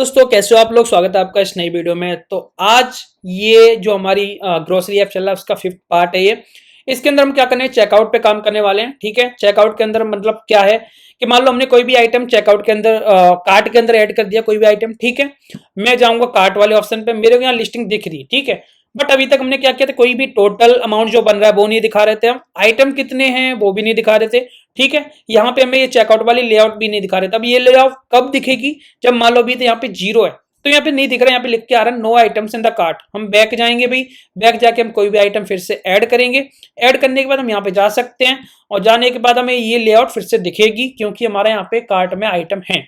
दोस्तों, कैसे हो आप लोग। स्वागत है आपका इस नई वीडियो में। तो आज ये जो हमारी ग्रोसरी ऐप चल रहा है उसका 5th पार्ट है ये। इसके अंदर हम क्या करने हैं, चेकआउट पे काम करने वाले हैं। ठीक है, चेकआउट के अंदर मतलब क्या है कि मान लो हमने कोई भी आइटम चेकआउट के अंदर कार्ट के अंदर ऐड कर दिया, कोई भी आइटम। ठीक है, मैं जाऊंगा कार्ट वाले ऑप्शन पे, मेरे को यहाँ लिस्टिंग दिख रही है। ठीक है, बट अभी तक हमने क्या किया था, कोई भी टोटल अमाउंट जो बन रहा है वो नहीं दिखा रहे थे हम, आइटम कितने हैं वो भी नहीं दिखा रहे थे। ठीक है, यहाँ पे हमें ये चेकआउट वाली लेआउट भी नहीं दिखा रहे थे। अब ये लेआउट कब दिखेगी, जब मान लो अभी तो यहाँ पे जीरो है, तो यहाँ पे नहीं दिख रहा है, यहाँ पे लिख के आ रहा है no items in the cart. हम बैक जाएंगे भाई, बैक जाके हम कोई भी आइटम फिर से ऐड करेंगे। ऐड करने के बाद हम यहाँ पे जा सकते हैं और जाने के बाद हमें ये लेआउट फिर से दिखेगी, क्योंकि हमारे यहाँ पे कार्ट में आइटम है।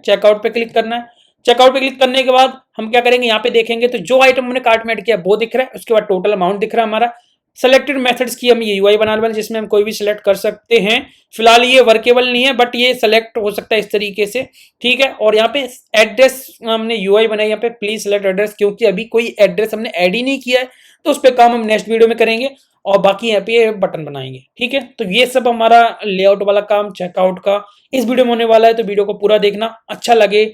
चेकआउट पे क्लिक करना है। चेकआउट पे क्लिक करने के बाद हम क्या करेंगे, यहाँ पे देखेंगे तो जो आइटम हमने कार्ट में ऐड किया वो दिख रहा है, उसके बाद टोटल अमाउंट दिख रहा है हमारा। सेलेक्टेड मेथड्स की हम ये यूआई बनाने वाले, जिसमें हम कोई भी सिलेक्ट कर सकते हैं। फिलहाल ये वर्केबल नहीं है, बट ये सेलेक्ट हो सकता है इस तरीके से। ठीक है, और यहाँ पे एड्रेस हमने यूआई बनाई, यहाँ पे प्लीज सेलेक्ट एड्रेस, क्योंकि अभी कोई एड्रेस हमने ऐड ही नहीं किया है, तो उस पर काम हम नेक्स्ट वीडियो में करेंगे। और बाकी यहाँ पे बटन बनाएंगे। ठीक है, तो ये सब हमारा लेआउट वाला काम चेकआउट का इस वीडियो में होने वाला है। तो वीडियो को पूरा देखना, अच्छा लगे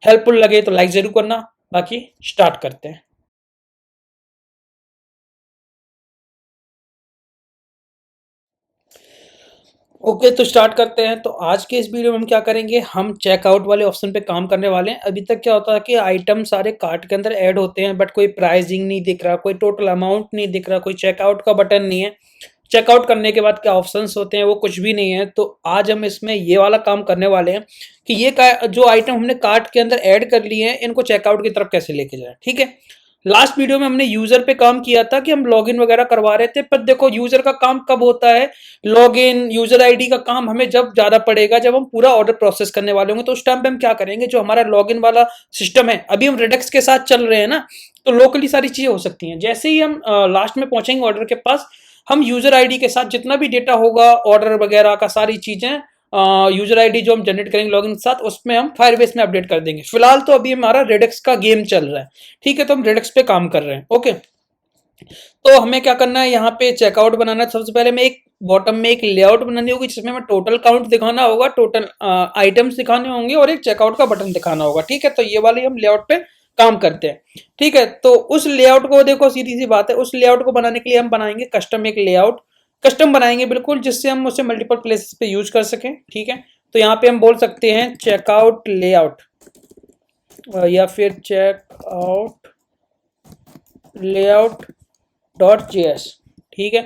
हेल्पफुल लगे तो लाइक जरूर करना। बाकी स्टार्ट करते हैं। ओके, तो स्टार्ट करते हैं। तो आज के इस वीडियो में हम क्या करेंगे, हम चेकआउट वाले ऑप्शन पे काम करने वाले हैं। अभी तक क्या होता है कि आइटम सारे कार्ट के अंदर ऐड होते हैं, बट कोई प्राइसिंग नहीं दिख रहा, कोई टोटल अमाउंट नहीं दिख रहा, कोई चेकआउट का बटन नहीं है। चेकआउट करने के बाद क्या ऑप्शंस होते हैं वो कुछ भी नहीं है। तो आज हम इसमें ये वाला काम करने वाले हैं कि ये जो आइटम हमने कार्ट के अंदर ऐड कर लिए हैं, इनको चेकआउट की तरफ कैसे लेके जाए। ठीक है, लास्ट वीडियो में हमने यूजर पे काम किया था कि हम लॉगिन वगैरह करवा रहे थे, पर देखो यूजर का काम कब होता है, लॉगिन यूजर आईडी का काम हमें जब ज्यादा पड़ेगा, जब हम पूरा ऑर्डर प्रोसेस करने वाले होंगे। तो उस टाइम पे हम क्या करेंगे, जो हमारा लॉगिन वाला सिस्टम है, अभी हम रेडेक्स के साथ चल रहे हैं ना, तो लोकली सारी चीजें हो सकती हैं। जैसे ही हम लास्ट में पहुंचेंगे ऑर्डर के पास, हम यूजर आईडी के साथ जितना भी डेटा होगा ऑर्डर वगैरह का, सारी चीजें यूजर आईडी जो हम जनरेट करेंगे लॉगिन के साथ, उसमें हम फायरबेस में अपडेट कर देंगे। फिलहाल तो अभी हमारा रेडेक्स का गेम चल रहा है। ठीक है, तो हम रेडेक्स पे काम कर रहे हैं। ओके, तो हमें क्या करना है, यहाँ पे चेकआउट बनाना है। सबसे पहले मैं एक बॉटम में एक लेआउट बनानी होगी, जिसमें हमें टोटल काउंट दिखाना होगा, टोटल आइटम्स दिखाने होंगे और एक चेकआउट का बटन दिखाना होगा। ठीक है, तो ये वाले हम लेआउट पे काम करते हैं। ठीक है, तो उस लेआउट को देखो, सीधी सी बात है, उस लेआउट को बनाने के लिए हम बनाएंगे कस्टम एक लेआउट। कस्टम बनाएंगे बिल्कुल, जिससे हम उसे मल्टीपल प्लेसेस पे यूज कर सकें। ठीक है, तो यहाँ पे हम बोल सकते हैं चेकआउट लेआउट, या फिर चेकआउट लेआउट .js। ठीक है,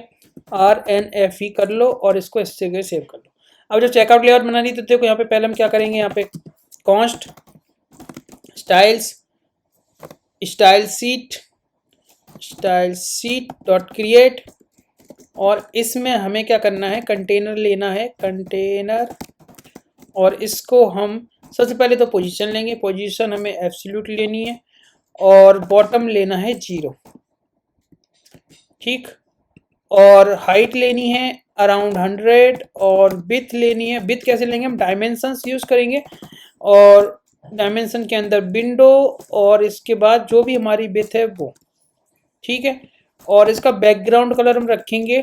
RNFE कर लो और इसको इस जगह सेव कर लो। अब जब चेकआउट लेआउट बनानी तो देखो, यहाँ पे पहले हम क्या करेंगे, यहाँ पे const styles style seat dot create, और इसमें हमें क्या करना है, कंटेनर लेना है, कंटेनर, और इसको हम सबसे पहले तो पोजीशन लेंगे, पोजीशन हमें एब्सोल्यूट लेनी है, और बॉटम लेना है 0। ठीक, और हाइट लेनी है अराउंड 100, और विथ लेनी है, विथ कैसे लेंगे, हम डायमेंशंस यूज करेंगे, और डायमेंशन के अंदर विंडो, और इसके बाद जो भी हमारी विथ है वो। ठीक है, और इसका बैकग्राउंड कलर हम रखेंगे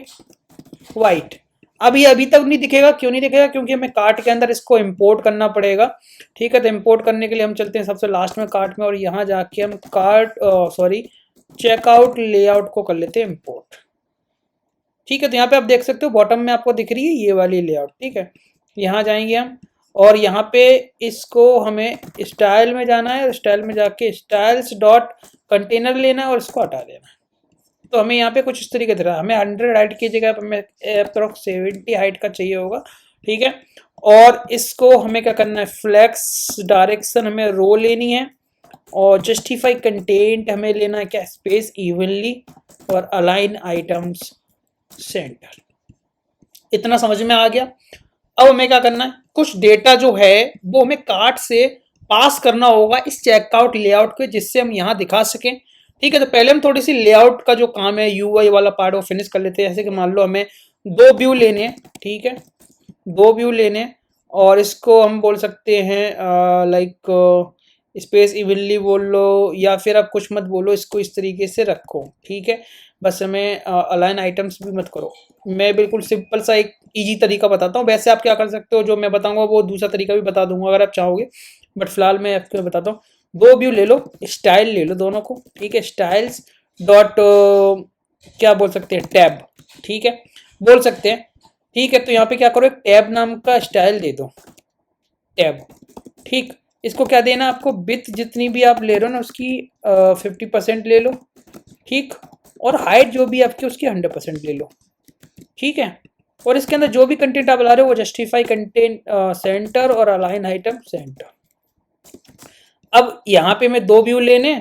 वाइट। अभी तक नहीं दिखेगा, क्यों नहीं दिखेगा, क्योंकि हमें कार्ट के अंदर इसको इंपोर्ट करना पड़ेगा। ठीक है, तो इंपोर्ट करने के लिए हम चलते हैं सबसे लास्ट में कार्ट में, और यहाँ जाके हम चेकआउट लेआउट को कर लेते हैं इंपोर्ट। ठीक है, तो यहाँ पे आप देख सकते हो बॉटम में आपको दिख रही है ये वाली लेआउट। ठीक है, यहाँ जाएंगे हम, और यहाँ पे इसको हमें स्टाइल में जाना है, स्टाइल में जाके स्टाइल्स डॉट कंटेनर लेना है और इसको हटा देना है। तो हमें यहाँ पे कुछ इस तरीके से हमें 100 हाइट की जगह हमें अप्रोक्स 70 हाइट का चाहिए होगा। ठीक है, और इसको हमें क्या करना है, फ्लेक्स डायरेक्शन हमें रो लेनी है, और जस्टिफाई कंटेंट हमें लेना है क्या, स्पेस इवनली, और अलाइन आइटम्स सेंटर। इतना समझ में आ गया। अब हमें क्या करना है, कुछ डेटा जो है वो हमें कार्ट से पास करना होगा इस चेकआउट लेआउट के, जिससे हम यहाँ दिखा सकें। ठीक है, तो पहले हम थोड़ी सी लेआउट का जो काम है, यूआई वाला पार्ट, वो फिनिश कर लेते हैं। जैसे कि मान लो हमें 2 व्यू लेने हैं। ठीक है, 2 व्यू लेने, और इसको हम बोल सकते हैं लाइक स्पेस इवनली बोल लो, या फिर आप कुछ मत बोलो, इसको इस तरीके से रखो। ठीक है, बस हमें अलाइन आइटम्स भी मत करो। मैं बिल्कुल सिंपल सा एक इजी तरीका बताता हूँ। वैसे आप क्या कर सकते हो, जो मैं बताऊंगा वो दूसरा तरीका भी बता दूंगा अगर आप चाहोगे, बट फिलहाल मैं आपको बताता हूँ। दो व्यू ले लो, स्टाइल ले लो दोनों को, ठीक है, स्टाइल्स डॉट क्या बोल सकते हैं, टैब, ठीक है, बोल सकते हैं, ठीक है। तो यहाँ पे क्या करो, एक टैब नाम का स्टाइल दे दो, टैब, ठीक। इसको क्या देना आपको, विथ जितनी भी आप ले रहे हो ना उसकी 50% ले लो, ठीक, और हाइट जो भी आपकी उसकी 100% ले लो, ठीक है। और इसके अंदर जो भी कंटेंट आप ला रहे हो वो जस्टिफाई कंटेंट सेंटर और अलाइन आइटम सेंटर। अब यहाँ पे मैं दो व्यू लेने,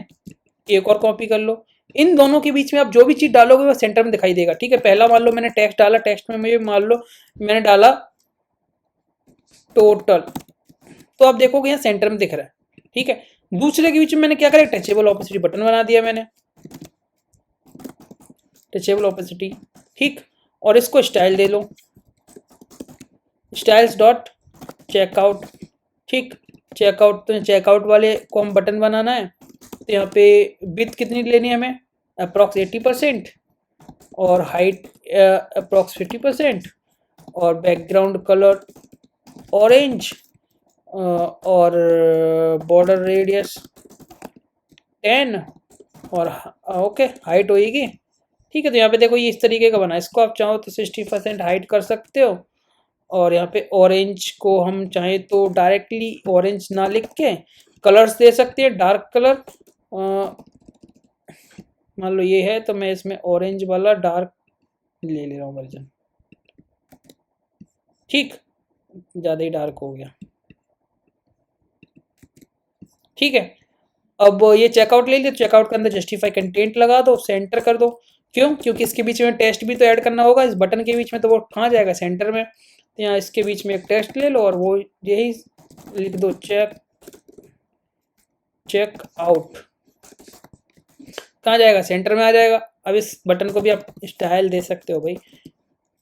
एक और कॉपी कर लो, इन दोनों के बीच में आप जो भी चीज डालोगे वो सेंटर में दिखाई देगा, ठीक है। पहला मान लो मैंने टेक्स्ट डाला, टेक्स्ट में मुझे मान लो मैंने डाला टोटल, तो आप देखोगे यहाँ सेंटर में दिख रहा है, ठीक है। दूसरे के बीच में मैंने क्या करा, टचेबल ऑपेसिटी बटन बना दिया मैंने, टचेबल ऑपेसिटी, ठीक। और इसको स्टाइल दे लो, स्टाइल्स डॉट चेकआउट, ठीक। चेकआउट, तो चेकआउट वाले को हम बटन बनाना है, तो यहाँ पे विड्थ कितनी लेनी है हमें, अप्रॉक्स 80%, और हाइट अप्रॉक्स 50%, और बैकग्राउंड कलर ऑरेंज, और बॉर्डर रेडियस 10, और ओके हाइट होएगी, ठीक है। तो यहाँ पे देखो ये इस तरीके का बना है, इसको आप चाहो तो 60% हाइट कर सकते हो, और यहाँ पे ऑरेंज को हम चाहें तो डायरेक्टली ऑरेंज ना लिख के कलर्स दे सकते हैं, डार्क कलर, मान लो ये है तो मैं इसमें ऑरेंज वाला डार्क ले रहा हूँ वर्जन, ठीक, ज़्यादा ही डार्क हो गया, ठीक है। अब ये चेकआउट ले लिया, चेकआउट के अंदर जस्टिफाई कंटेंट लगा दो, सेंटर कर दो, क्यों, क्योंकि इसके बीच में टेक्स्ट भी तो ऐड करना होगा, इस बटन के बीच में, तो वो कहाँ जाएगा, सेंटर में। तो यहाँ इसके बीच में एक टेक्स्ट ले लो और वो यही लिख दो, चेक आउट, कहाँ जाएगा, सेंटर में आ जाएगा। अब इस बटन को भी आप स्टाइल दे सकते हो भाई,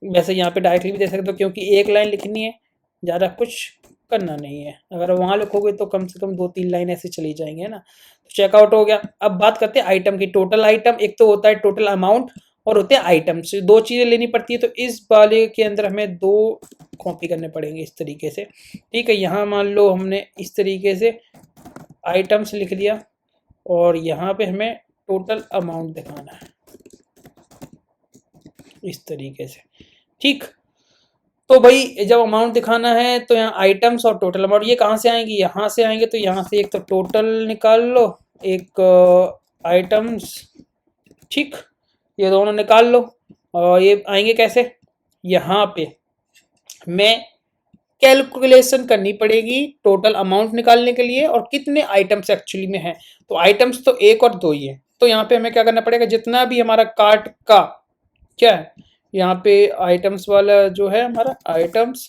वैसे यहाँ पे डायरेक्टली भी दे सकते हो, क्योंकि एक लाइन लिखनी है, ज़्यादा कुछ करना नहीं है, अगर वहाँ लिखोगे तो कम से कम 2-3 लाइन ऐसे चली जाएंगे, है ना। तो चेकआउट हो गया। अब बात करते हैं आइटम की, टोटल आइटम, एक तो होता है टोटल अमाउंट और होते हैं आइटम्स, दो चीज़ें लेनी पड़ती है। तो इस वाले के अंदर हमें दो कॉपी करने पड़ेंगे इस तरीके से, ठीक है। यहाँ मान लो हमने इस तरीके से आइटम्स लिख दिया, और यहाँ पे हमें टोटल अमाउंट दिखाना है इस तरीके से, ठीक। तो भाई जब अमाउंट दिखाना है तो यहाँ आइटम्स और टोटल अमाउंट ये कहाँ से आएंगी, यहाँ से आएंगे। तो यहाँ से एक तो टोटल निकाल लो, एक आइटम्स, ठीक, ये दोनों निकाल लो। और ये आएंगे कैसे, यहाँ पे मैं कैलकुलेशन करनी पड़ेगी टोटल अमाउंट निकालने के लिए और कितने आइटम्स एक्चुअली में है। तो आइटम्स तो एक और दो ही है, तो यहाँ पे हमें क्या करना पड़ेगा, जितना भी हमारा कार्ट का क्या है, यहाँ पे आइटम्स वाला जो है हमारा आइटम्स,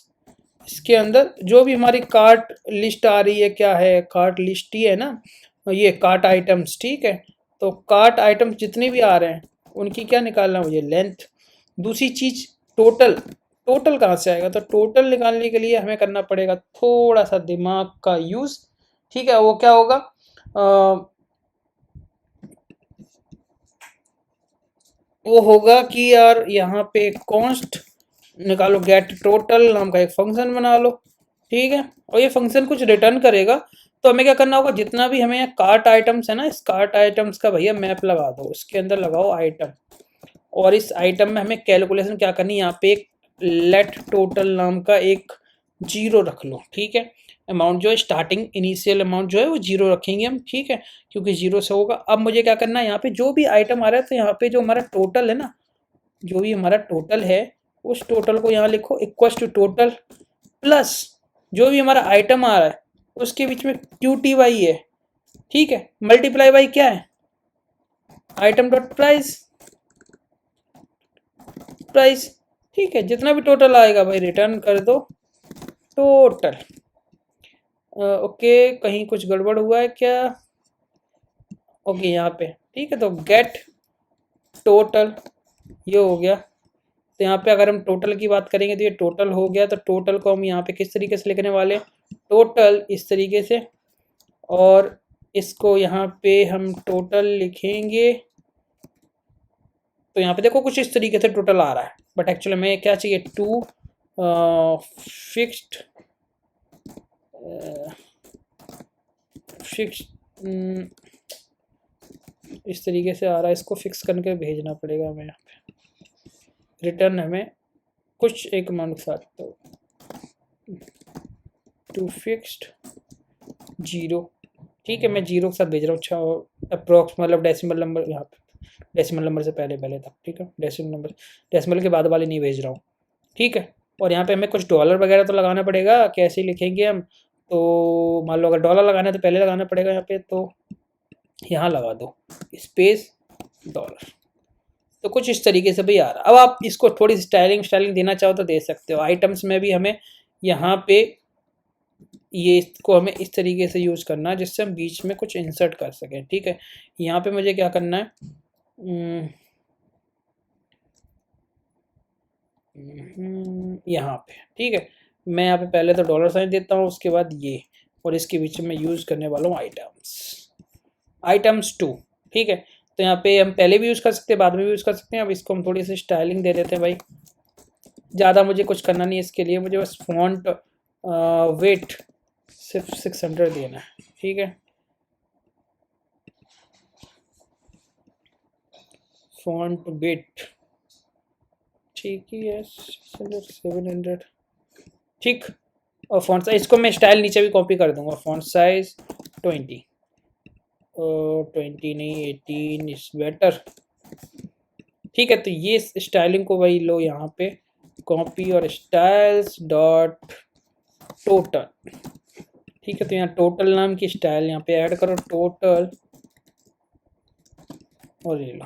इसके अंदर जो भी हमारी कार्ट लिस्ट आ रही है, क्या है, कार्ट लिस्ट ही है ना, ये कार्ट आइटम्स, ठीक है। तो कार्ट आइटम्स जितने भी आ रहे हैं उनकी क्या निकालना मुझे, लेंथ। दूसरी चीज टोटल, टोटल कहाँ से आएगा, तो टोटल निकालने के लिए हमें करना पड़ेगा थोड़ा सा दिमाग का यूज, ठीक है। वो क्या होगा, वो होगा कि यार यहाँ पे कॉन्स्ट निकालो, गेट टोटल नाम का एक फंक्शन बना लो, ठीक है। और ये फंक्शन कुछ रिटर्न करेगा, तो हमें क्या करना होगा, जितना भी हमें कार्ट आइटम्स है ना, इस कार्ट आइटम्स का भैया मैप लगा दो, उसके अंदर लगाओ आइटम, और इस आइटम में हमें कैलकुलेशन क्या करनी है, यहाँ पे एक लेट टोटल नाम का एक जीरो रख लो, ठीक है। अमाउंट जो है स्टार्टिंग इनिशियल अमाउंट जो है वो जीरो रखेंगे हम, ठीक है, क्योंकि जीरो से होगा। अब मुझे क्या करना है, यहाँ पे जो भी आइटम आ रहा है, तो यहाँ पे जो हमारा टोटल है ना, जो भी हमारा टोटल है उस टोटल को यहाँ लिखो इक्वल टू टोटल प्लस जो भी हमारा आइटम आ रहा है उसके बीच में क्यू टी वाई है, ठीक है, मल्टीप्लाई बाई क्या है, आइटम डॉट प्राइस, प्राइस, ठीक है। जितना भी टोटल आएगा भाई रिटर्न कर दो टोटल। ओके, कहीं कुछ गड़बड़ हुआ है क्या, ओके यहाँ पे, ठीक है। तो गेट टोटल ये हो गया, तो यहाँ पे अगर हम टोटल की बात करेंगे तो ये टोटल हो गया। तो टोटल को हम यहाँ पे किस तरीके से लिखने वाले, टोटल इस तरीके से, और इसको यहाँ पे हम टोटल लिखेंगे, तो यहाँ पे देखो कुछ इस तरीके से टोटल आ रहा है, बट एक्चुअली हमें क्या चाहिए, टू फिक्स्ड इस तरीके से आ रहा है, इसको फिक्स करके भेजना पड़ेगा हमें। यहाँ पे रिटर्न हमें कुछ एक अमाउंट के साथ, तो टू फिक्स्ड 0, ठीक है, मैं 0 के साथ भेज रहा हूँ। अच्छा, अप्रोक्स मतलब डेसिमल नंबर, यहाँ पे डेसिमल नंबर से पहले पहले तक, ठीक है, डेसिमल नंबर, डेसिमल के बाद वाले नहीं भेज रहा हूँ, ठीक है। और यहाँ पे हमें कुछ डॉलर वगैरह तो लगाना पड़ेगा, कैसे लिखेंगे हम, तो मान लो अगर डॉलर लगाना है तो पहले लगाना पड़ेगा यहाँ पे, तो यहाँ लगा दो स्पेस डॉलर। तो कुछ इस तरीके से भी आ रहा। अब आप इसको थोड़ी स्टाइलिंग स्टाइलिंग देना चाहो तो दे सकते हो। आइटम्स में भी हमें यहाँ पे ये इसको हमें इस तरीके से यूज़ करना है जिससे हम बीच में कुछ इंसर्ट कर सकें, ठीक है। यहाँ पे मुझे क्या करना है, यहाँ पे, ठीक है, मैं यहाँ पे पहले तो डॉलर साइन देता हूँ, उसके बाद ये, और इसके बीच में यूज़ करने वाला हूँ आइटम्स 2, ठीक है। तो यहाँ पे हम पहले भी यूज़ कर सकते हैं, बाद में भी यूज़ कर सकते हैं। अब इसको हम थोड़ी सी स्टाइलिंग दे देते हैं भाई, ज़्यादा मुझे कुछ करना नहीं है इसके लिए, मुझे बस फॉन्ट वेट सिर्फ 600 देना है, ठीक है। फॉन्ट वेट ठीक ही है, 600 700, ठीक। और फॉन्ट साइज, इसको मैं स्टाइल नीचे भी कॉपी कर दूंगा, फॉन्ट साइज 20, 20 नहीं 18 इज बेटर, ठीक है। तो ये स्टाइलिंग को वही लो यहाँ पे कॉपी और स्टाइल्स डॉट टोटल, ठीक है। तो यहाँ टोटल नाम की स्टाइल यहाँ पे ऐड करो, टोटल, और ये लो,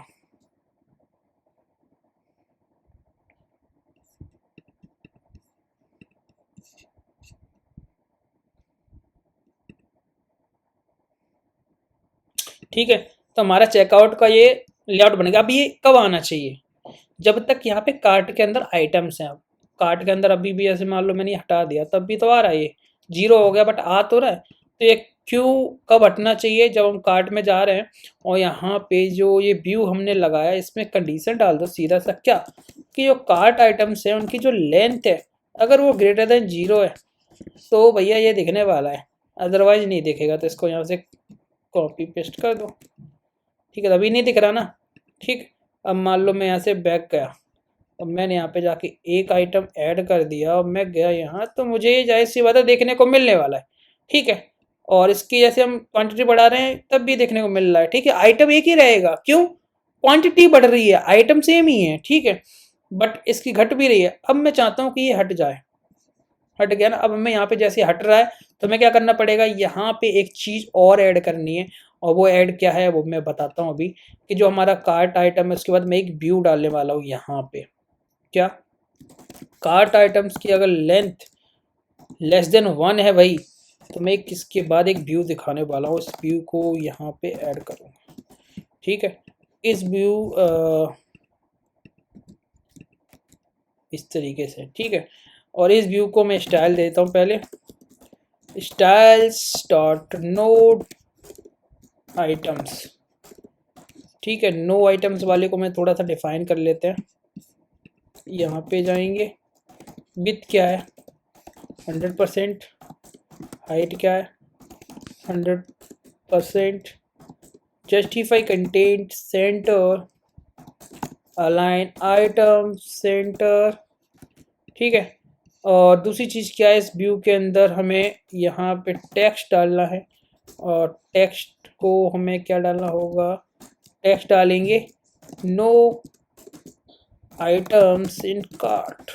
ठीक है। तो हमारा चेकआउट का ये लेआउट बनेगा। अब ये कब आना चाहिए, जब तक यहाँ पे कार्ट के अंदर आइटम्स हैं। अब कार्ट के अंदर अभी भी ऐसे मान लो मैंने हटा दिया तब भी तो आ रहा है, ये 0 हो गया बट आ तो रहा है। तो ये क्यों कब हटना चाहिए, जब हम कार्ट में जा रहे हैं और यहाँ पे जो ये व्यू हमने लगाया इसमें कंडीशन डाल दो सीधा सा, क्या कि जो कार्ट आइटम्स है उनकी जो लेंथ है अगर वो ग्रेटर देन 0 है तो भैया ये दिखने वाला है, अदरवाइज नहीं दिखेगा। तो इसको यहाँ से कॉपी पेस्ट कर दो, ठीक है। अभी नहीं दिख रहा ना, ठीक। अब मान लो मैं यहाँ से बैक गया और मैंने यहाँ पे जाके एक आइटम ऐड कर दिया और मैं गया यहाँ, तो मुझे ये जाहिर सी बात है देखने को मिलने वाला है, ठीक है। और इसकी जैसे हम क्वांटिटी बढ़ा रहे हैं तब भी देखने को मिल रहा है, ठीक है। आइटम एक ही रहेगा, क्यों, क्वांटिटी बढ़ रही है, आइटम सेम ही है, ठीक है, बट इसकी घट भी रही है। अब मैं चाहता हूँ कि ये हट जाए, हट गया ना। अब हमें यहाँ पे जैसे हट रहा है तो हमें क्या करना पड़ेगा, यहाँ पे एक चीज़ और ऐड करनी है, और वो ऐड क्या है वो मैं बताता हूँ अभी। कि जो हमारा कार्ट आइटम है उसके बाद मैं एक व्यू डालने वाला हूँ यहाँ पे, क्या, कार्ट आइटम्स की अगर लेंथ लेस देन 1 है भाई, तो मैं किसके बाद एक व्यू दिखाने वाला हूँ, इस व्यू को यहाँ पे ऐड करूँगा, ठीक है। इस व्यू इस तरीके से, ठीक है। और इस व्यू को मैं स्टाइल देता हूँ पहले, स्टाइल्स डॉट नोड आइटम्स, ठीक है। नो आइटम्स वाले को मैं थोड़ा सा डिफाइन कर लेते हैं। यहाँ पे जाएंगे, विथ क्या है 100%, हाइट क्या है 100%, justify content centre, align item centre, ठीक है। और दूसरी चीज़ क्या है, इस व्यू के अंदर हमें यहाँ पे टेक्स्ट डालना है, और टेक्स्ट को हमें क्या डालना होगा, टेक्स्ट डालेंगे no items in cart,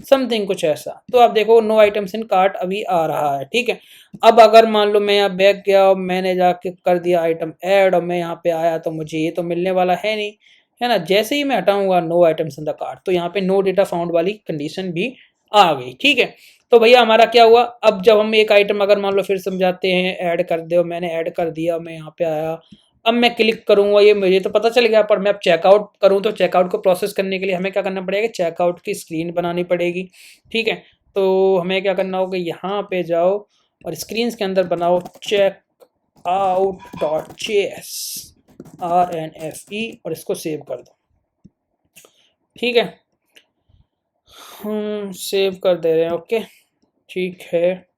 something कुछ ऐसा। तो आप देखो नो आइटम्स इन कार्ट अभी आ रहा है, ठीक है। अब अगर मान लो मैं यहाँ बैक गया और मैंने जाके कर दिया आइटम ऐड और मैं यहाँ पे आया तो मुझे ये तो मिलने वाला है नहीं, है ना। जैसे ही मैं हटाऊंगा no items in the cart तो यहाँ पे नो डेटा फाउंड वाली कंडीशन भी आ गई, ठीक है। तो भैया हमारा क्या हुआ, अब जब हम एक आइटम अगर मान लो फिर समझाते हैं ऐड कर दो, मैंने ऐड कर दिया, मैं यहाँ पे आया, अब मैं क्लिक करूंगा, ये मुझे तो पता चल गया, पर मैं अब चेकआउट करूं तो चेकआउट को प्रोसेस करने के लिए हमें क्या करना पड़ेगा, चेकआउट की स्क्रीन बनानी पड़ेगी, ठीक है। तो हमें क्या करना होगा, यहाँ पे जाओ और स्क्रीन के अंदर बनाओ check out dot JS RNFE और इसको सेव कर दो, ठीक है। हम सेव कर दे रहे हैं, ओके, ठीक है।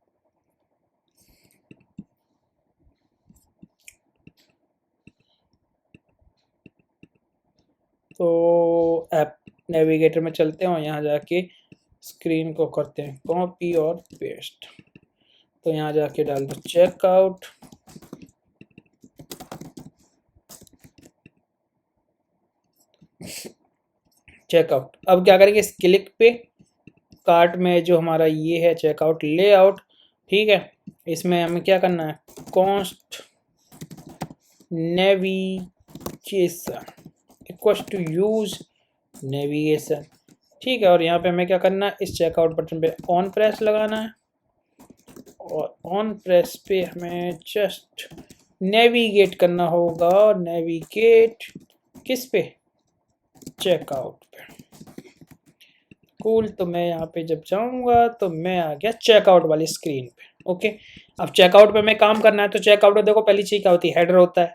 तो ऐप नेविगेटर में चलते हैं और यहाँ जाके स्क्रीन को करते हैं कॉपी और पेस्ट। तो यहाँ जाके डाल दो चेकआउट। चेकआउट। अब क्या करेंगे, इस क्लिक पे कार्ट में जो हमारा ये है चेकआउट लेआउट, ठीक है, इसमें हमें क्या करना है, const navigation equals to use navigation, ठीक है। और यहाँ पे हमें क्या करना है, इस चेकआउट बटन पे ऑन प्रेस लगाना है और ऑन प्रेस पे हमें जस्ट नेविगेट करना होगा। नेविगेट किस पे, चेकआउट पे। कूल। तो मैं यहाँ पे जब जाऊँगा तो मैं आ गया चेकआउट वाली स्क्रीन पे। ओके, अब चेकआउट पे मैं काम करना है तो चेकआउट में देखो पहली चीज़ क्या होती है, हेडर होता है।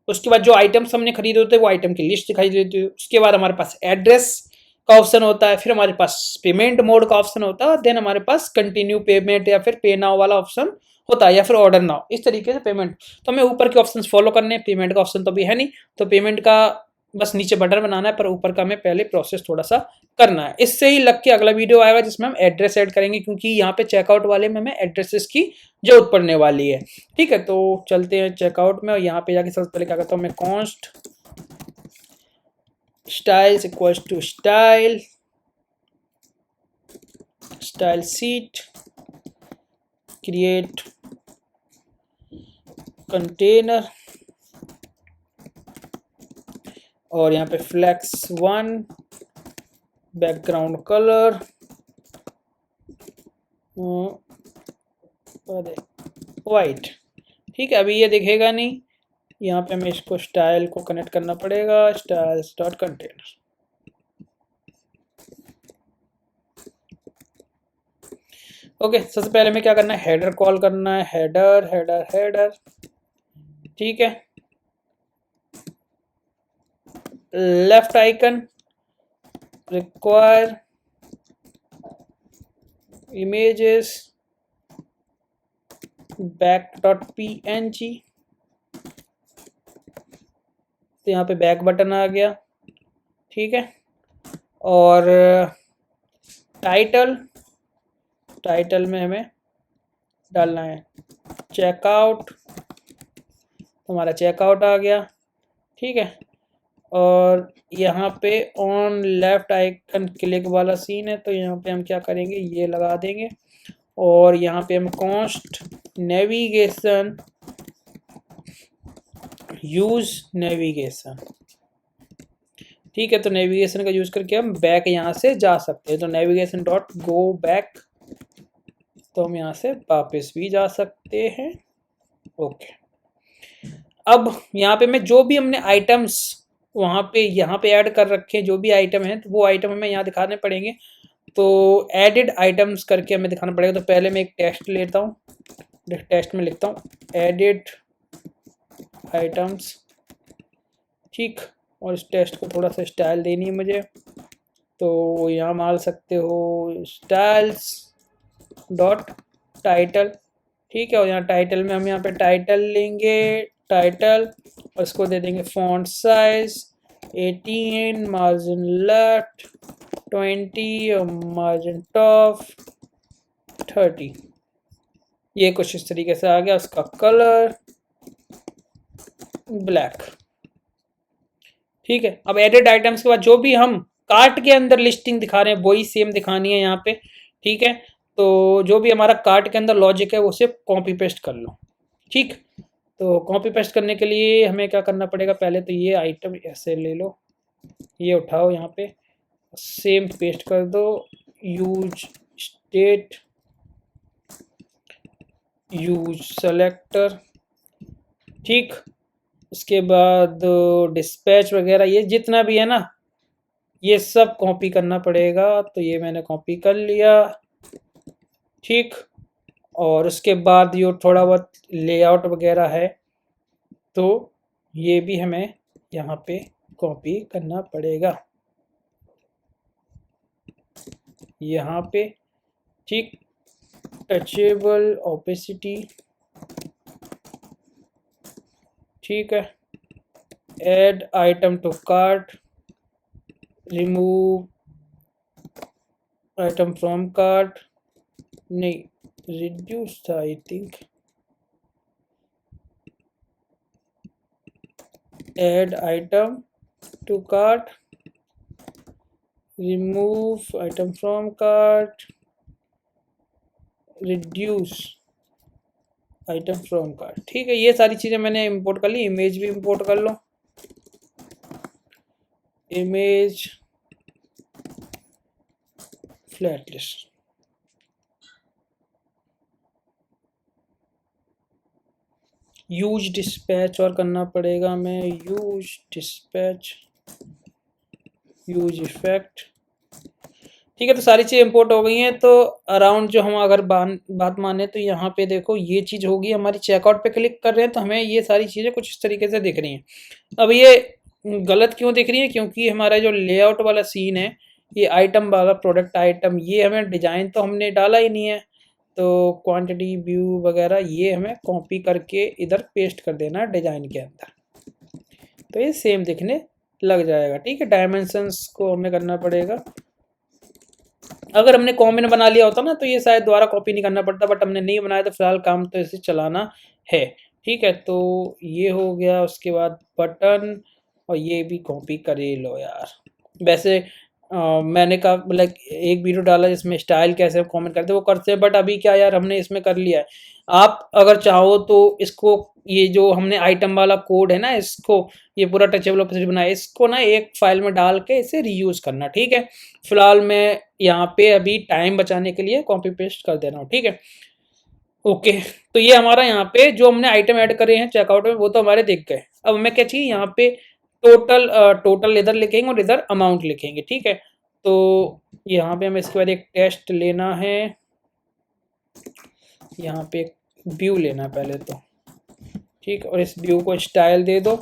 उसके बाद जो आइटम्स हमने खरीदे होते हैं वो आइटम की लिस्ट दिखाई देती है। उसके बाद हमारे पास एड्रेस का ऑप्शन होता है, फिर हमारे पास पेमेंट मोड का ऑप्शन होता है, देन हमारे पास कंटिन्यू पेमेंट या फिर पे नाउ वाला ऑप्शन होता है, या फिर ऑर्डर नाउ, इस तरीके से पेमेंट। तो हमें ऊपर के ऑप्शन फॉलो करने हैं, पेमेंट का ऑप्शन तो अभी है नहीं, तो पेमेंट का बस नीचे बटन बनाना है, पर ऊपर का हमें पहले प्रोसेस थोड़ा सा करना है। इससे ही लग के अगला वीडियो आएगा जिसमें हम एड्रेस ऐड करेंगे, क्योंकि यहाँ पे चेकआउट वाले में हमें एड्रेसेस की जरूरत पड़ने वाली है। ठीक है, तो चलते हैं चेकआउट में और यहाँ पे जाके सबसे पहले क्या करता हूँ मैं, const styles equals to style sheet, create container, और यहाँ पे फ्लेक्स 1, बैकग्राउंड कलर वाइट। ठीक है, अभी ये दिखेगा नहीं, यहाँ पे हमें इसको स्टाइल को कनेक्ट करना पड़ेगा, स्टाइल्स डॉट कंटेनर। ओके, सबसे पहले हमें क्या करना है, हेडर कॉल करना है, हेडर हेडर हेडर, ठीक है। Left icon, require images back.png, तो यहाँ पे बैक बटन आ गया, ठीक है। और टाइटल में हमें डालना है चेकआउट, तो हमारा चेकआउट आ गया, ठीक है। और यहाँ पे ऑन लेफ्ट आइकन क्लिक वाला सीन है, तो यहाँ पे हम क्या करेंगे, ये लगा देंगे और यहाँ पे हम कॉस्ट नेविगेशन यूज नेविगेशन, ठीक है। तो नेविगेशन का यूज करके हम बैक यहाँ से जा सकते हैं, तो नेविगेशन डॉट गो बैक, तो हम यहाँ से वापस भी जा सकते हैं। ओके, अब यहाँ पे मैं जो भी हमने आइटम्स वहाँ पे यहाँ पे ऐड कर रखे हैं, जो भी आइटम है, तो वो आइटम हमें यहाँ दिखाने पड़ेंगे। तो एडिड आइटम्स करके हमें दिखाना पड़ेगा। तो पहले मैं एक टेक्स्ट लेता हूँ, टेक्स्ट में लिखता हूँ एडिड आइटम्स, ठीक। और इस टेक्स्ट को थोड़ा सा स्टाइल देनी है मुझे, तो यहाँ मार सकते हो स्टाइल्स डॉट टाइटल, ठीक है। और यहाँ टाइटल में हम यहाँ पे टाइटल लेंगे, टाइटल, और इसको दे देंगे फॉन्ट साइज 18, मार्जिन लेफ्ट 20 और मार्जिन टॉप 30। ये कुछ इस तरीके से आ गया। उसका कलर ब्लैक, ठीक है। अब एडिट आइटम्स के बाद जो भी हम कार्ट के अंदर लिस्टिंग दिखा रहे हैं वही सेम दिखानी है यहाँ पे, ठीक है। तो जो भी हमारा कार्ट के अंदर लॉजिक है उसे कॉपी पेस्ट कर लो, ठीक। तो कॉपी पेस्ट करने के लिए हमें क्या करना पड़ेगा, पहले तो ये आइटम ऐसे ले लो, ये उठाओ, यहाँ पे सेम पेस्ट कर दो, यूज स्टेट, यूज सेलेक्टर, ठीक। उसके बाद डिस्पैच वगैरह ये जितना भी है ना, ये सब कॉपी करना पड़ेगा। तो ये मैंने कॉपी कर लिया, ठीक। और उसके बाद ये थोड़ा बहुत लेआउट वगैरह है, तो ये भी हमें यहाँ पे कॉपी करना पड़ेगा, यहाँ पे, ठीक। टचेबल ओपेसिटी, ठीक है। Add item to cart, remove item from cart, नहीं रिड्यूस था I think, add item to cart, remove item from cart, reduce item from cart. ठीक है, ये सारी चीज़ें मैंने इंपोर्ट कर ली। इमेज भी इंपोर्ट कर लो, image flat list. Use dispatch और करना पड़ेगा, मैं यूज डिस्पैच, यूज इफेक्ट। ठीक है, तो सारी चीज़ इंपोर्ट हो गई हैं। तो अराउंड जो हम अगर बात माने तो यहाँ पे देखो ये चीज़ होगी हमारी। चेकआउट पे क्लिक कर रहे हैं तो हमें ये सारी चीज़ें कुछ इस तरीके से दिख रही हैं। अब ये गलत क्यों दिख रही है? क्योंकि हमारा जो लेआउट वाला सीन है, ये आइटम वाला प्रोडक्ट आइटम, ये हमें डिज़ाइन तो हमने डाला ही नहीं है। तो क्वांटिटी व्यू वगैरह ये हमें कॉपी करके इधर पेस्ट कर देना है डिज़ाइन के अंदर, तो ये सेम दिखने लग जाएगा। ठीक है, डायमेंशंस को हमें करना पड़ेगा। अगर हमने कॉमन बना लिया होता ना तो ये शायद दोबारा कॉपी नहीं करना पड़ता, बट हमने नहीं बनाया तो फिलहाल काम तो इसे चलाना है। ठीक है, तो ये हो गया। उसके बाद बटन, और ये भी कॉपी कर ही लो यार। वैसे मैंने कहा लाइक एक वीडियो डाला जिसमें स्टाइल कैसे कमेंट करते वो करते हैं, बट अभी क्या यार हमने इसमें कर लिया है। आप अगर चाहो तो इसको, ये जो हमने आइटम वाला कोड है ना, इसको ये पूरा टचेबल ऑब्जेक्ट बनाया, इसको ना एक फाइल में डाल के इसे रीयूज करना। ठीक है, फिलहाल मैं यहाँ पे अभी टाइम बचाने के लिए कॉपी पेस्ट कर दे रहा हूँ। ठीक है, ओके। तो ये हमारा यहाँ पे जो हमने आइटम ऐड करे हैं चेकआउट में वो तो हमारे दिख गए। अब हमें क्या चाहिए? यहाँ पे टोटल इधर लिखेंगे और इधर अमाउंट लिखेंगे। ठीक है, तो यहाँ पे हमें इसके बाद एक टेस्ट लेना है, यहाँ पे एक व्यू लेना है पहले तो। ठीक, और इस व्यू को स्टाइल दे दो,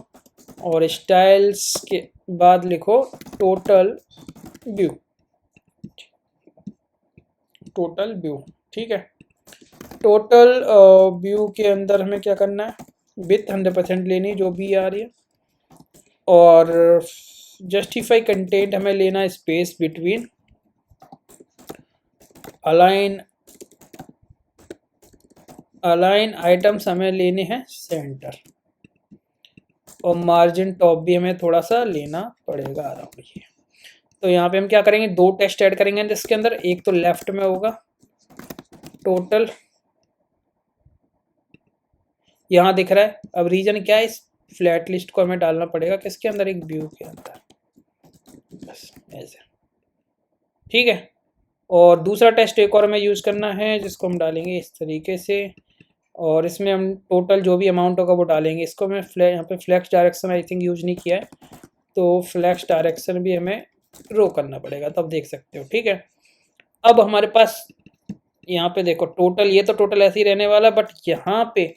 और स्टाइल्स के बाद लिखो टोटल व्यू, टोटल व्यू। ठीक है, टोटल व्यू के अंदर हमें क्या करना है? विथ 100% लेनी जो भी आ रही है, और जस्टिफाई कंटेंट हमें लेना है स्पेस बिटवीन, अलाइन आइटम्स हमें लेने हैं सेंटर, और मार्जिन टॉप भी हमें थोड़ा सा लेना पड़ेगा अराउंड ये। तो यहाँ पे हम क्या करेंगे? दो टेस्ट ऐड करेंगे जिसके अंदर, एक तो लेफ्ट में होगा टोटल, यहाँ दिख रहा है। अब रीजन क्या है? इस फ्लैट लिस्ट को हमें डालना पड़ेगा किसके अंदर? एक व्यू के अंदर, बस ऐसे। ठीक है, और दूसरा टेस्ट एक और हमें यूज़ करना है जिसको हम डालेंगे इस तरीके से, और इसमें हम टोटल जो भी अमाउंट होगा वो डालेंगे। इसको मैं यहाँ पे flex direction I think use नहीं किया है, तो फ्लैक्स डायरेक्शन भी हमें रो करना पड़ेगा, तब देख सकते हो। ठीक है, अब हमारे पास यहाँ पे देखो टोटल, ये तो टोटल ऐसे ही रहने वाला, बट यहाँ पे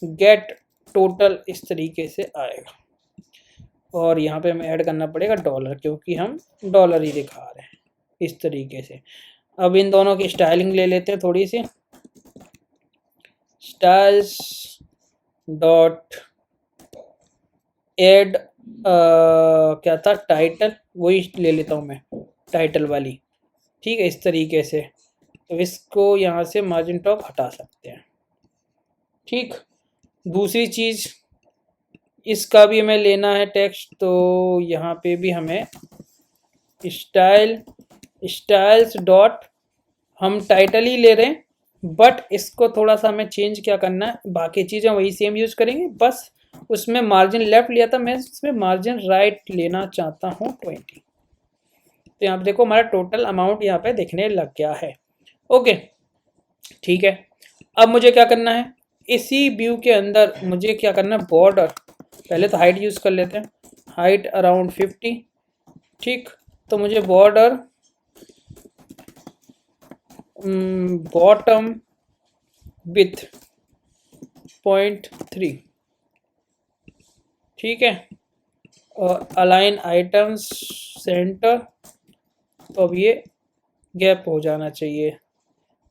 गेट टोटल इस तरीके से आएगा, और यहाँ पे हमें ऐड करना पड़ेगा डॉलर, क्योंकि हम डॉलर ही दिखा रहे हैं इस तरीके से। अब इन दोनों की स्टाइलिंग ले लेते हैं थोड़ी सी। स्टाइल्स डॉट एड क्या था? टाइटल, वही ले लेता हूँ मैं, टाइटल वाली। ठीक है, इस तरीके से। तो इसको यहाँ से मार्जिन टॉप हटा सकते हैं। ठीक, दूसरी चीज़ इसका भी हमें लेना है टेक्स्ट, तो यहाँ पे भी हमें स्टाइल्स डॉट, हम टाइटल ही ले रहे हैं, बट इसको थोड़ा सा हमें चेंज क्या करना है? बाकी चीज़ें वही सेम यूज करेंगे, बस उसमें मार्जिन लेफ्ट लिया था, मैं इसमें मार्जिन राइट लेना चाहता हूँ 20। तो यहाँ पे देखो हमारा टोटल अमाउंट यहाँ पे दिखने लग गया है। ओके, ठीक है। अब मुझे क्या करना है? इसी व्यू के अंदर मुझे क्या करना है? बॉर्डर, पहले तो हाइट यूज कर लेते हैं, हाइट अराउंड 50। ठीक, तो मुझे बॉर्डर बॉटम विथ 0.3। ठीक है, और अलाइन आइटम्स सेंटर, तो अब ये गैप हो जाना चाहिए।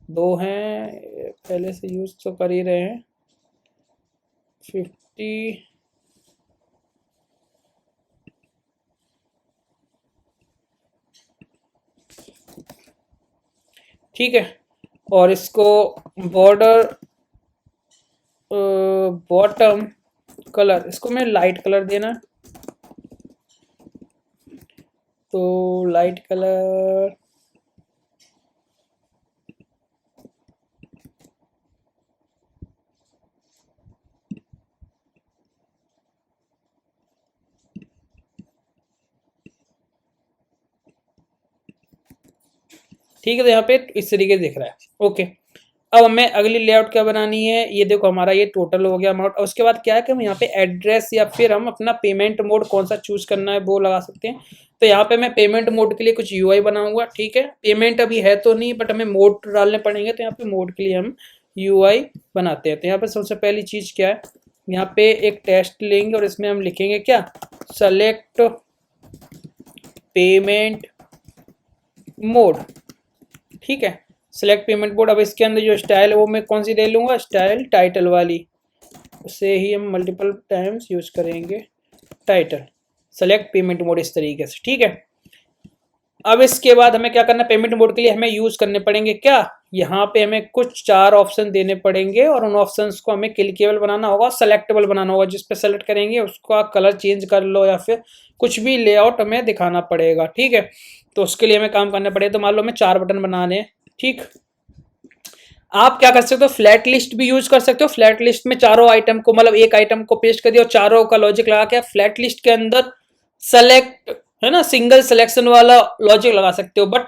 दो हैं, पहले से यूज तो कर ही रहे हैं। 50, ठीक है। और इसको बॉर्डर बॉटम कलर इसको मैं लाइट कलर देना है, तो लाइट कलर ठीक है। तो यहाँ पे इस तरीके से दिख रहा है। ओके, अब हमें अगली लेआउट क्या बनानी है, ये देखो हमारा ये टोटल हो गया अमाउंट। और उसके बाद क्या है कि हम यहाँ पे एड्रेस या फिर हम अपना पेमेंट मोड कौन सा चूज करना है वो लगा सकते हैं। तो यहाँ पे मैं पेमेंट मोड के लिए कुछ यूआई बनाऊंगा। ठीक है, पेमेंट अभी है तो नहीं, बट हमें मोड डालने पड़ेंगे, तो यहाँ पे मोड के लिए हम यूआई बनाते हैं। तो यहाँ पे सबसे पहली चीज क्या है, यहाँ पे एक टेस्ट लेंगे और इसमें हम लिखेंगे क्या, सेलेक्ट पेमेंट मोड। ठीक है, सिलेक्ट पेमेंट मोड। अब इसके अंदर जो स्टाइल है वो मैं कौन सी ले लूँगा, स्टाइल टाइटल वाली, उसे ही हम मल्टीपल टाइम्स यूज करेंगे, टाइटल। सेलेक्ट पेमेंट मोड इस तरीके से। ठीक है, अब इसके बाद हमें क्या करना है, पेमेंट मोड के लिए हमें यूज करने पड़ेंगे क्या, यहाँ पे हमें कुछ 4 ऑप्शन देने पड़ेंगे और उन ऑप्शंस को हमें क्लिकेबल बनाना होगा, सेलेक्टेबल बनाना होगा। जिस पे सेलेक्ट करेंगे उसका कलर चेंज कर लो या फिर कुछ भी लेआउट हमें दिखाना पड़ेगा। ठीक है, तो उसके लिए हमें काम करना पड़ेगा। तो मान लो हमें 4 बटन बनाने हैं। ठीक, आप क्या कर सकते हो, फ्लैट लिस्ट भी यूज कर सकते हो। फ्लैट लिस्ट में चारों आइटम को, मतलब एक आइटम को पेस्ट कर दिया और चारों का लॉजिक लगा के फ्लैट लिस्ट के अंदर सेलेक्ट, है ना, सिंगल सिलेक्शन वाला लॉजिक लगा सकते हो। बट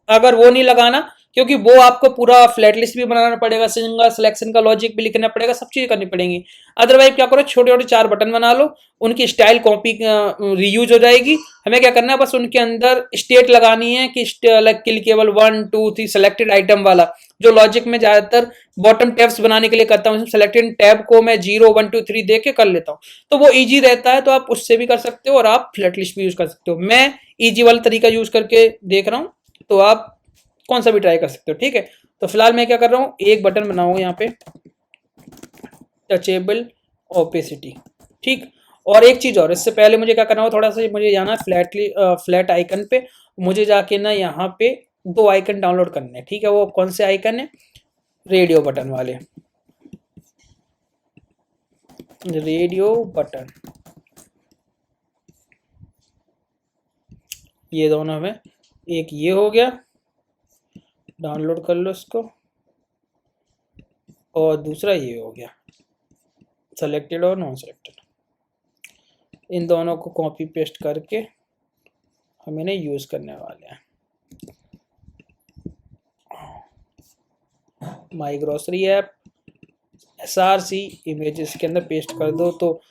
अगर वो नहीं लगाना, क्योंकि वो आपको पूरा फ्लैट लिस्ट भी बनाना पड़ेगा, सिंगल सिलेक्शन का लॉजिक भी लिखना पड़ेगा, सब चीज करनी पड़ेगी। अदरवाइज क्या करो, छोटे छोटे 4 बटन बना लो, उनकी स्टाइल कॉपी रीयूज हो जाएगी। हमें क्या करना है, बस उनके अंदर स्टेट लगानी है कि केवल 1 2 3 सेलेक्टेड आइटम वाला, जो लॉजिक में ज्यादातर बॉटम टैब्स बनाने के लिए करता हूँ, सेलेक्टेड टैब को मैं 0 1 2 3 दे के कर लेता हूँ, तो वो इजी रहता है। तो आप उससे भी कर सकते हो और आप फ्लैट लिस्ट भी यूज कर सकते हो। मैं इजी वाला तरीका यूज करके देख रहा हूँ, तो आप कौन सा भी ट्राई कर सकते हो। ठीक है, तो फिलहाल मैं क्या कर रहा हूँ, एक बटन बनाऊंगा यहाँ पे, टचेबल ओपेसिटी। ठीक, और एक चीज और, इससे पहले मुझे क्या करना होगा, थोड़ा सा मुझे जाना फ्लैट आइकन पे, मुझे जाके ना यहाँ पे 2 आइकन डाउनलोड करने हैं। ठीक है, वो कौन से आइकन है, रेडियो बटन वाले, रेडियो बटन, ये दोनों में, एक ये हो गया, डाउनलोड कर लो इसको, और दूसरा ये हो गया, सेलेक्टेड और नॉन सेलेक्टेड। इन दोनों को कॉपी पेस्ट करके हम इन्हें यूज करने वाले हैं। माई ग्रोसरी ऐप, SRC इमेजेस के अंदर पेस्ट कर दो, तो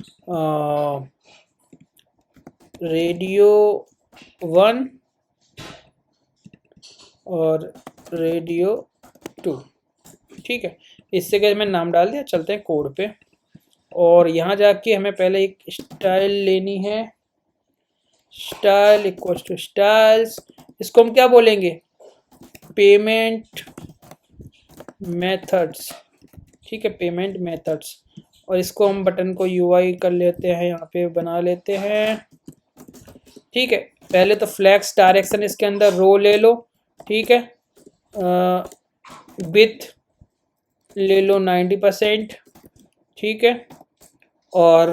रेडियो 1 और रेडियो 2। ठीक है, इससे क्या मैंने नाम डाल दिया। चलते हैं कोड पे, और यहाँ जाके हमें पहले एक स्टाइल लेनी है, स्टाइल इक्वल्स टू स्टाइल्स, इसको हम क्या बोलेंगे, पेमेंट मेथड्स। ठीक है, पेमेंट मेथड्स, और इसको हम बटन को यूआई कर लेते हैं, यहाँ पे बना लेते हैं। ठीक है, पहले तो फ्लैक्स डायरेक्शन, इसके अंदर रो ले लो। ठीक है, विथ ले लो 90%। ठीक है, और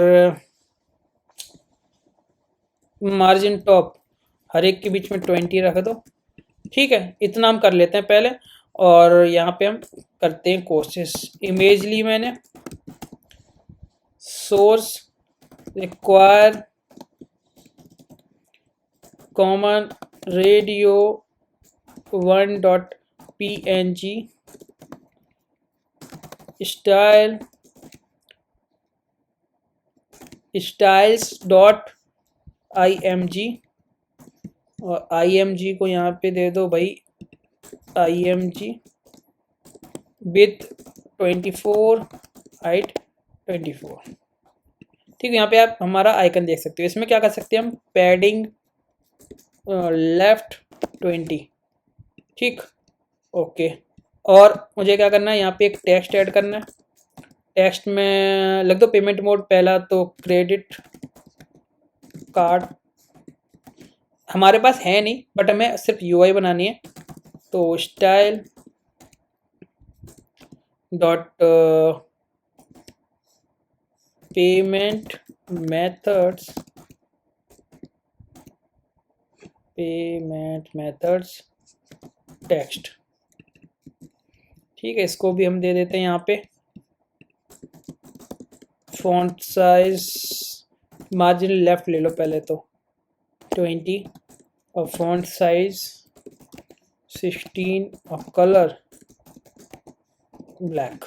मार्जिन टॉप हर एक के बीच में 20 रख दो। ठीक है, इतना हम कर लेते हैं पहले, और यहाँ पे हम करते हैं कोर्सेस। इमेज ली मैंने, source require common radio 1.png style styles.img, और img को यहाँ पे दे दो भाई img विथ 24 हाइट 24। ठीक है, यहाँ पे आप हमारा आइकन देख सकते हो। इसमें क्या कर सकते हैं हम, पैडिंग लेफ्ट 20। ठीक, ओके, और मुझे क्या करना है, यहाँ पे एक टेक्स्ट ऐड करना है। टेक्स्ट में लग दो पेमेंट मोड, पहला तो क्रेडिट कार्ड, हमारे पास है नहीं, बट हमें सिर्फ यूआई बनानी है, तो style dot payment methods text. ठीक है, इसको भी हम दे देते हैं यहाँ पे फॉन्ट साइज, मार्जिन लेफ्ट ले लो पहले तो 20 और फॉन्ट साइज 16 और कलर ब्लैक।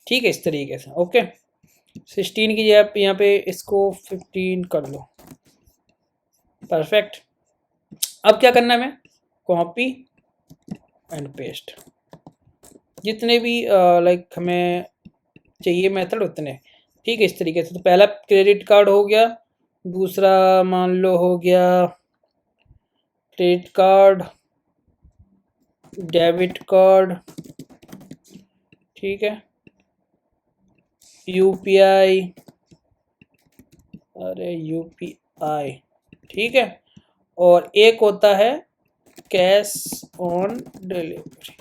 ठीक है, इस तरीके से ओके। 16 की जगह यहाँ पे इसको 15 कर लो। परफेक्ट। अब क्या करना है, हमें कॉपी एंड पेस्ट जितने भी लाइक हमें चाहिए मेथड उतने। ठीक है, इस तरीके से। तो पहला क्रेडिट कार्ड हो गया, दूसरा मान लो हो गया क्रेडिट कार्ड, डेबिट कार्ड, ठीक है, यूपीआई, अरे यूपीआई, ठीक है, और एक होता है कैश ऑन डिलीवरी।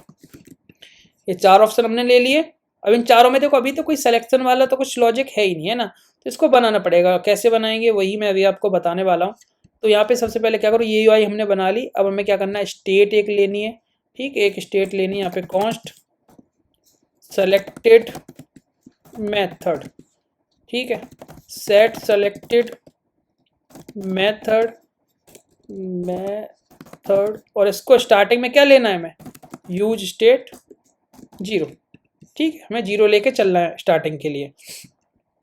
ये चार ऑप्शन हमने ले लिए। अब इन चारों में देखो अभी तो कोई सिलेक्शन वाला तो कुछ लॉजिक है ही नहीं, है ना, तो इसको बनाना पड़ेगा। कैसे बनाएंगे वही मैं अभी आपको बताने वाला हूँ। तो यहाँ पे सबसे पहले क्या करो, ये यूआई हमने बना ली। अब हमें क्या करना है, स्टेट एक लेनी है। ठीक है, एक स्टेट लेनी है। यहाँ पे कॉन्स्ट सेलेक्टेड मेथड, ठीक है, सेट सेलेक्टेड मेथड और इसको स्टार्टिंग में क्या लेना है, हमें यूज स्टेट 0। ठीक है, हमें 0 लेके चलना है स्टार्टिंग के लिए।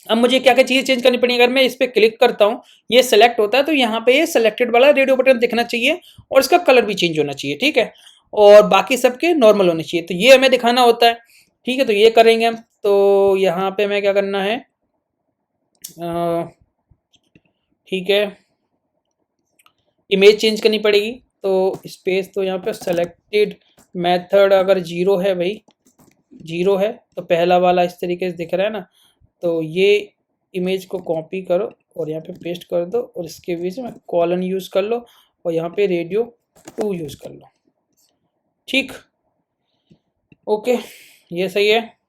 अब मुझे क्या क्या चीज़ें चेंज करनी पड़ेगी। अगर मैं इस पर क्लिक करता हूँ, ये सेलेक्ट होता है, तो यहाँ पे ये सेलेक्टेड वाला रेडियो बटन दिखना चाहिए और इसका कलर भी चेंज होना चाहिए। ठीक है, और बाकी सबके नॉर्मल होने चाहिए, तो ये हमें दिखाना होता है। ठीक है, तो ये करेंगे हम। तो यहाँ पे हमें क्या करना है, ठीक है, इमेज चेंज करनी पड़ेगी। तो स्पेस, तो यहाँ पे सेलेक्टेड मेथड अगर 0 है भाई, 0 है, तो पहला वाला इस तरीके से दिख रहा है ना, तो ये इमेज को कॉपी करो और यहाँ पे पेस्ट कर दो और इसके बीच में कॉलन यूज़ कर लो और यहाँ पे रेडियो 2 यूज़ कर लो। ठीक, ओके, ये सही है।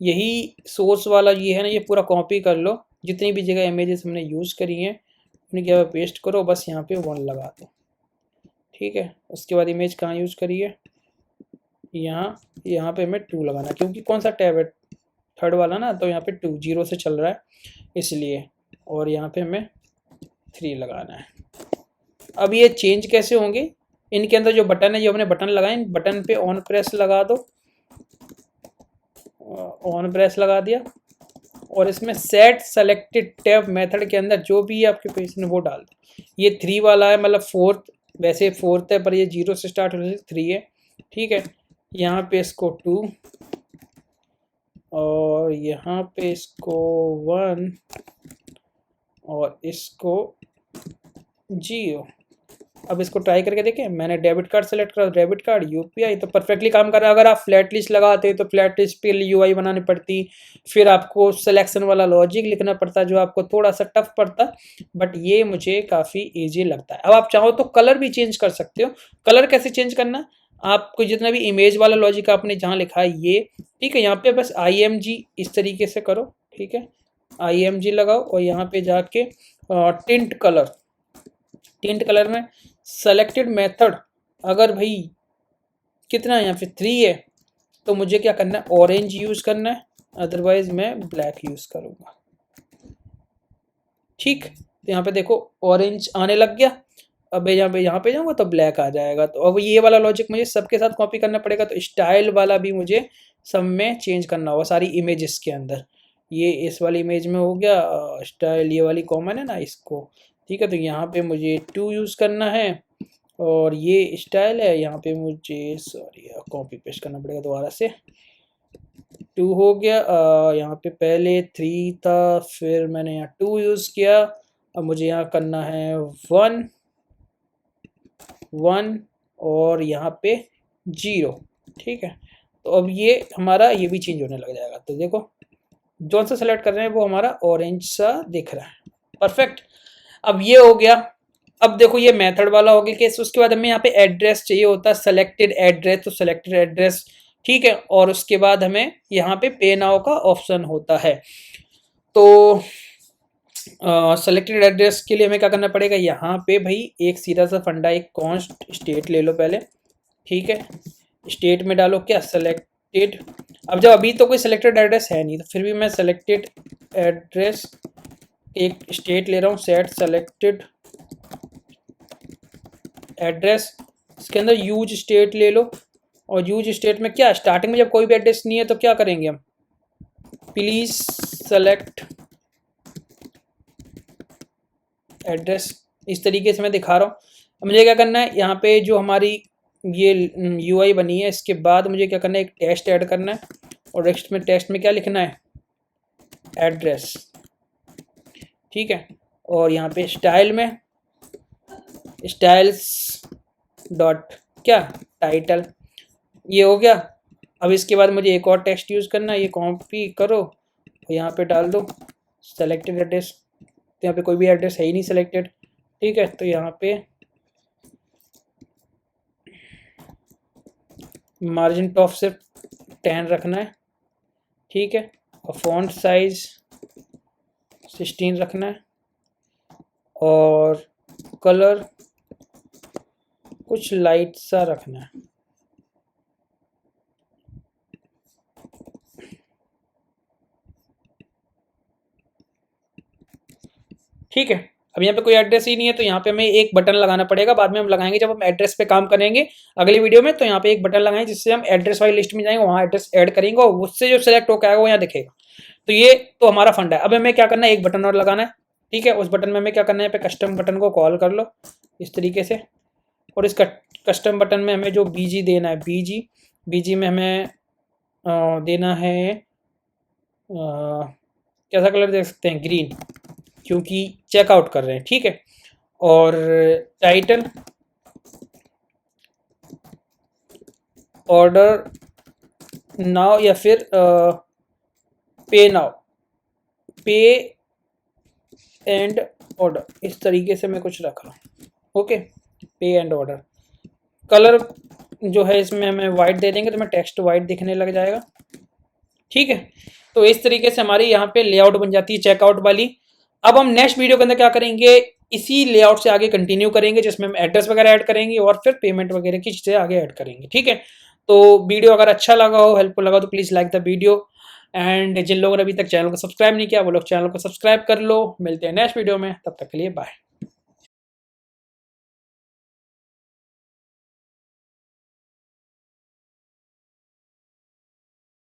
यही सोर्स वाला ये है ना, ये पूरा कॉपी कर लो। जितनी भी जगह इमेजेस हमने यूज़ करी हैं उन्हें क्या पेस्ट करो, बस यहाँ पे 1 लगा दो। ठीक है, उसके बाद इमेज कहाँ यूज़ करी है, यहाँ पे हमें 2 लगाना, क्योंकि कौन सा टैब है, थर्ड वाला ना, तो यहाँ पे 2 0 से चल रहा है इसलिए, और यहाँ पे हमें 3 लगाना है। अब ये चेंज कैसे होंगे, इनके अंदर जो बटन है, जो हमने बटन लगाए, इन बटन पे ऑन प्रेस लगा दो, ऑन प्रेस लगा दिया, और इसमें सेट सेलेक्टेड टैब मेथड के अंदर जो भी आपके पेज में वो डाल दो। ये 3 वाला है, मतलब फोर्थ, वैसे फोर्थ है पर ये 0 से स्टार्ट होने से 3 है। ठीक है, यहाँ पे इसको 2 और यहाँ पे इसको 1 और इसको 0। अब इसको ट्राई करके देखें। मैंने डेबिट कार्ड सेलेक्ट करा, डेबिट कार्ड, यूपीआई, तो परफेक्टली काम कर रहा है। अगर आप फ्लैट लिस्ट लगाते तो फ्लैट लिस्ट पे यूआई बनानी पड़ती, फिर आपको सिलेक्शन वाला लॉजिक लिखना पड़ता जो आपको थोड़ा सा टफ पड़ता, बट ये मुझे काफ़ी इजी लगता है। अब आप चाहो तो कलर भी चेंज कर सकते हो। कलर कैसे चेंज करना, आपको जितना भी इमेज वाला लॉजिक आपने जहाँ लिखा है ये, ठीक है, यहाँ पे बस IMG इस तरीके से करो। ठीक है, IMG लगाओ और यहाँ पे जाके टिंट कलर में सेलेक्टेड मेथड, अगर भाई कितना है यहाँ पे 3 है, तो मुझे क्या करना है, ऑरेंज यूज़ करना है, अदरवाइज मैं ब्लैक यूज़ करूँगा। ठीक, तो यहाँ पे देखो ऑरेंज आने लग गया। अब यहाँ पे जाऊँगा तो ब्लैक आ जाएगा। तो अब ये वाला लॉजिक मुझे सबके साथ कॉपी करना पड़ेगा। तो स्टाइल वाला भी मुझे सब में चेंज करना होगा, सारी इमेजेस के अंदर। ये इस वाली इमेज में हो गया स्टाइल, ये वाली कॉमन है ना, इसको। ठीक है, तो यहाँ पे मुझे 2 यूज़ करना है और ये स्टाइल है, यहाँ पे मुझे सॉरी कॉपी पेस्ट करना पड़ेगा दोबारा से। 2 हो गया, यहाँ पे पहले 3 था, फिर मैंने यहाँ 2 यूज़ किया। अब मुझे यहाँ करना है 1 और यहाँ पे 0। ठीक है, तो अब ये हमारा ये भी चेंज होने लग जाएगा। तो देखो जो सा सेलेक्ट कर रहे हैं वो हमारा ऑरेंज सा दिख रहा है। परफेक्ट, अब ये हो गया। अब देखो ये मेथड वाला हो गया केस। उसके बाद हमें यहाँ पे एड्रेस चाहिए होता है, सेलेक्टेड एड्रेस। तो सेलेक्टेड एड्रेस ठीक है। और उसके बाद हमें यहाँ पे पे नाउ का ऑप्शन होता है। तो सेलेक्टेड एड्रेस के लिए हमें क्या करना पड़ेगा, यहाँ पे भाई एक सीधा सा फंडा, एक कॉन्स्ट स्टेट ले लो पहले, ठीक है। स्टेट में डालो क्या, सेलेक्टेड। अब जब अभी तो कोई सेलेक्टेड एड्रेस है नहीं, तो फिर भी मैं सेलेक्टेड एड्रेस एक स्टेट ले रहा हूँ, सेट सेलेक्टेड एड्रेस। इसके अंदर यूज स्टेट ले लो, और यूज स्टेट में क्या, स्टार्टिंग में जब कोई भी एड्रेस नहीं है तो क्या करेंगे हम, प्लीज सेलेक्ट एड्रेस। इस तरीके से मैं दिखा रहा हूँ। मुझे क्या करना है, यहाँ पे जो हमारी ये यूआई बनी है, इसके बाद मुझे क्या करना है, एक टेक्स्ट ऐड करना है। और टेक्स्ट में क्या लिखना है, एड्रेस, ठीक है। और यहाँ पे स्टाइल में स्टाइल्स डॉट क्या, टाइटल, ये हो गया। अब इसके बाद मुझे एक और टेक्स्ट यूज़ करना है, ये कॉपी करो, यहाँ पे डाल दो सेलेक्टेड एड्रेस। तो यहाँ पे कोई भी एड्रेस है ही नहीं सेलेक्टेड, ठीक है। तो यहाँ पे मार्जिन टॉप से 10 रखना है, ठीक है। और फॉन्ट साइज 16 रखना है, और कलर कुछ लाइट सा रखना है, ठीक है। अब यहाँ पे कोई एड्रेस ही नहीं है, तो यहाँ पे हमें एक बटन लगाना पड़ेगा, बाद में हम लगाएंगे जब हम एड्रेस पे काम करेंगे अगली वीडियो में। तो यहाँ पे एक बटन लगाएंगे जिससे हम एड्रेस वाली लिस्ट में जाएंगे, वहाँ एड्रेस ऐड करेंगे, और उससे जो सिलेक्ट होकर आएगा वो यहाँ दिखेगा। तो ये तो हमारा फंडा है। अब हमें क्या करना है, एक बटन और लगाना है, ठीक है। उस बटन में हमें क्या करना है, पे कस्टम बटन को कॉल कर लो इस तरीके से। और इस कस्टम बटन में हमें जो बीजी देना है, बीजी में हमें देना है, कैसा कलर दे सकते हैं, ग्रीन, क्योंकि चेकआउट कर रहे हैं, ठीक है। और टाइटल ऑर्डर नाउ, या फिर पे नाउ, पे एंड ऑर्डर, इस तरीके से मैं कुछ रख रहा हूँ, ओके। पे एंड ऑर्डर। कलर जो है इसमें हमें वाइट दे देंगे, तो मैं टेक्स्ट वाइट दिखने लग जाएगा, ठीक है। तो इस तरीके से हमारी यहाँ पे लेआउट बन जाती है चेकआउट वाली। अब हम नेक्स्ट वीडियो के अंदर क्या करेंगे, इसी लेआउट से आगे कंटिन्यू करेंगे, जिसमें हम एड्रेस वगैरह ऐड करेंगे और फिर पेमेंट वगैरह की चीज़ें आगे ऐड करेंगे, ठीक है। तो वीडियो अगर अच्छा लगा हो, हेल्पफुल लगा, तो please like the video. And जिन लोगों ने अभी तक चैनल को सब्सक्राइब नहीं किया, वो लोग चैनल को सब्सक्राइब कर लो। मिलते हैं नेक्स्ट वीडियो में, तब तक के लिए बाय।